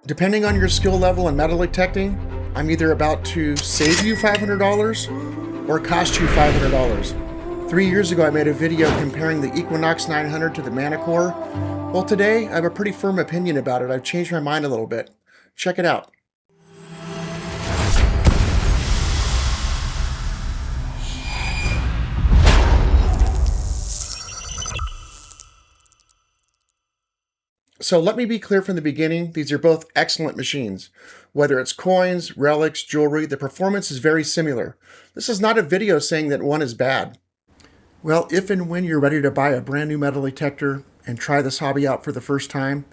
Depending on your skill level in metal detecting, I'm either about to save you $500 or cost you $500. 3 years ago, I made a video comparing the Equinox 900 to the Manticore. Well, today, I have a pretty firm opinion about it. I've changed my mind a little bit. Check it out. So let me be clear from the beginning, these are both excellent machines. Whether it's coins, relics, jewelry, the performance is very similar. This is not a video saying that one is bad. Well, if and when you're ready to buy a brand new metal detector and try this hobby out for the first time,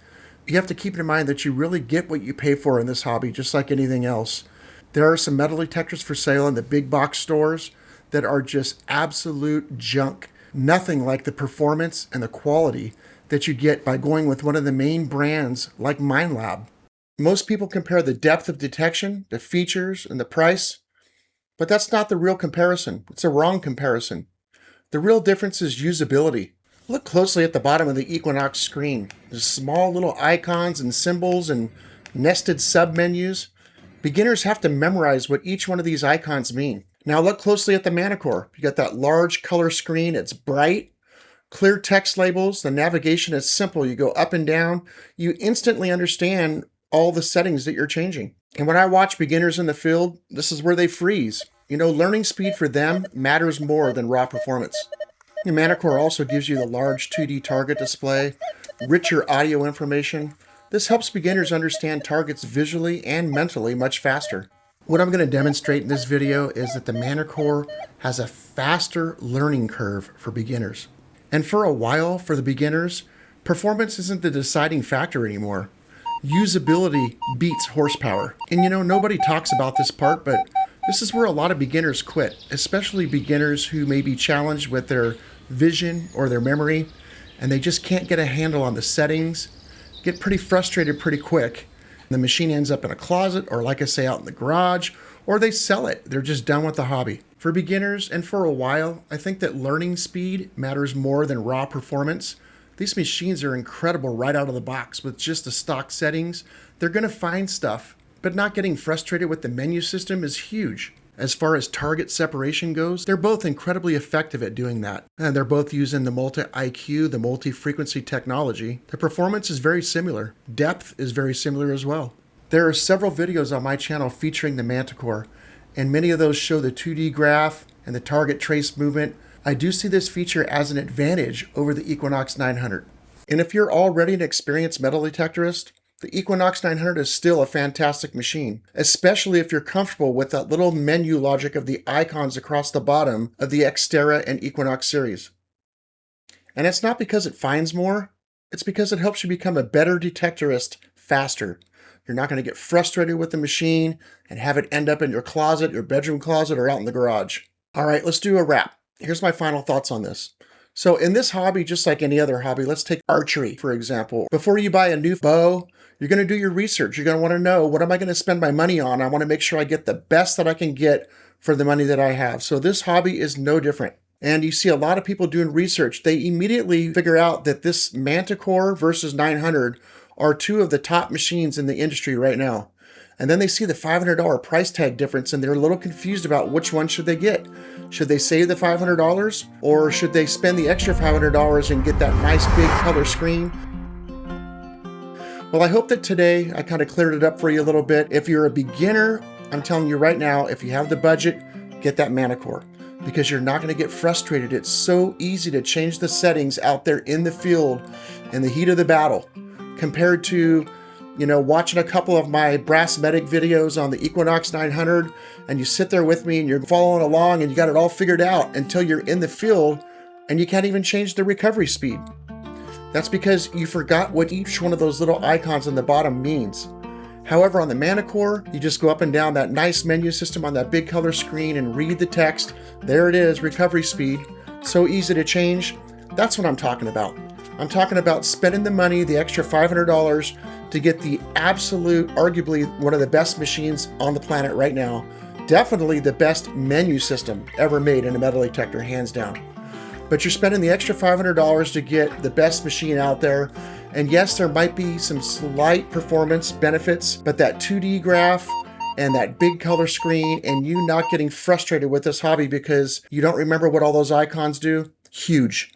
you have to keep in mind that you really get what you pay for in this hobby, just like anything else. There are some metal detectors for sale in the big box stores that are just absolute junk. Nothing like the performance and the quality that you get by going with one of the main brands like Minelab. Most people compare the depth of detection, the features, and the price, but that's not the real comparison. It's a wrong comparison. The real difference is usability. Look closely at the bottom of the Equinox screen. There's small little icons and symbols and nested submenus. Beginners have to memorize what each one of these icons mean. Now look closely at the Manticore. You got that large color screen. It's bright. Clear text labels, the navigation is simple. You go up and down. You instantly understand all the settings that you're changing. And when I watch beginners in the field, this is where they freeze. You know, learning speed for them matters more than raw performance. The Manticore also gives you the large 2D target display, richer audio information. This helps beginners understand targets visually and mentally much faster. What I'm going to demonstrate in this video is that the Manticore has a faster learning curve for beginners. And for a while, for the beginners, performance isn't the deciding factor anymore. Usability beats horsepower. And you know, nobody talks about this part, but this is where a lot of beginners quit, especially beginners who may be challenged with their vision or their memory, and they just can't get a handle on the settings, get pretty frustrated pretty quick. The machine ends up in a closet, or like I say, out in the garage, or they sell it. They're just done with the hobby. For beginners, and for a while, I think that learning speed matters more than raw performance. These machines are incredible right out of the box with just the stock settings. They're going to find stuff, but not getting frustrated with the menu system is huge. As far as target separation goes, they're both incredibly effective at doing that. And they're both using the multi-IQ, the multi-frequency technology. The performance is very similar. Depth is very similar as well. There are several videos on my channel featuring the Manticore, and many of those show the 2D graph and the target trace movement. I do see this feature as an advantage over the Equinox 900. And if you're already an experienced metal detectorist, the Equinox 900 is still a fantastic machine, especially if you're comfortable with that little menu logic of the icons across the bottom of the Xterra and Equinox series. And it's not because it finds more, it's because it helps you become a better detectorist faster. You're not going to get frustrated with the machine and have it end up in your closet, your bedroom closet, or out in the garage. All right, let's do a wrap. Here's my final thoughts on this. So in this hobby, just like any other hobby, let's take archery, for example. Before you buy a new bow, you're going to do your research. You're going to want to know, what am I going to spend my money on? I want to make sure I get the best that I can get for the money that I have. So this hobby is no different. And you see a lot of people doing research. They immediately figure out that this Manticore versus 900 are two of the top machines in the industry right now. And then they see the $500 price tag difference and they're a little confused about which one should they get. Should they save the $500 or should they spend the extra $500 and get that nice big color screen? Well, I hope that today I kind of cleared it up for you a little bit. If you're a beginner, I'm telling you right now, if you have the budget, get that Manticore, because you're not going to get frustrated. It's so easy to change the settings out there in the field in the heat of the battle, compared to, you know, watching a couple of my brass medic videos on the Equinox 900, and you sit there with me and you're following along and you got it all figured out until you're in the field and you can't even change the recovery speed. That's because you forgot what each one of those little icons on the bottom means. However, on the Manticore, you just go up and down that nice menu system on that big color screen and read the text. There it is, recovery speed. So easy to change. That's what I'm talking about. I'm talking about spending the money, the extra $500, to get the absolute, arguably one of the best machines on the planet right now. Definitely the best menu system ever made in a metal detector, hands down. But you're spending the extra $500 to get the best machine out there, And yes, there might be some slight performance benefits, but that 2D graph and that big color screen and you not getting frustrated with this hobby because you don't remember what all those icons do, huge.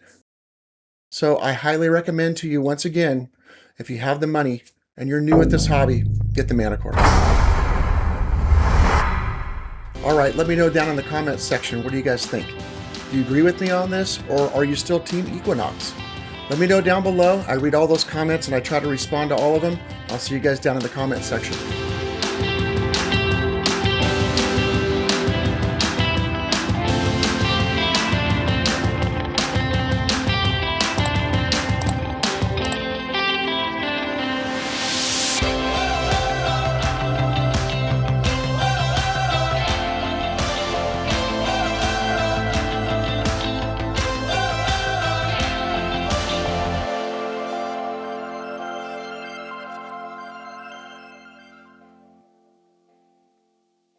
So I highly recommend to you once again, if you have the money and you're new at this hobby, get the Manticore. All right, let me know down in the comments section, what do you guys think? Do you agree with me on this, or are you still Team Equinox? Let me know down below. I read all those comments and I try to respond to all of them. I'll see you guys down in the comment section.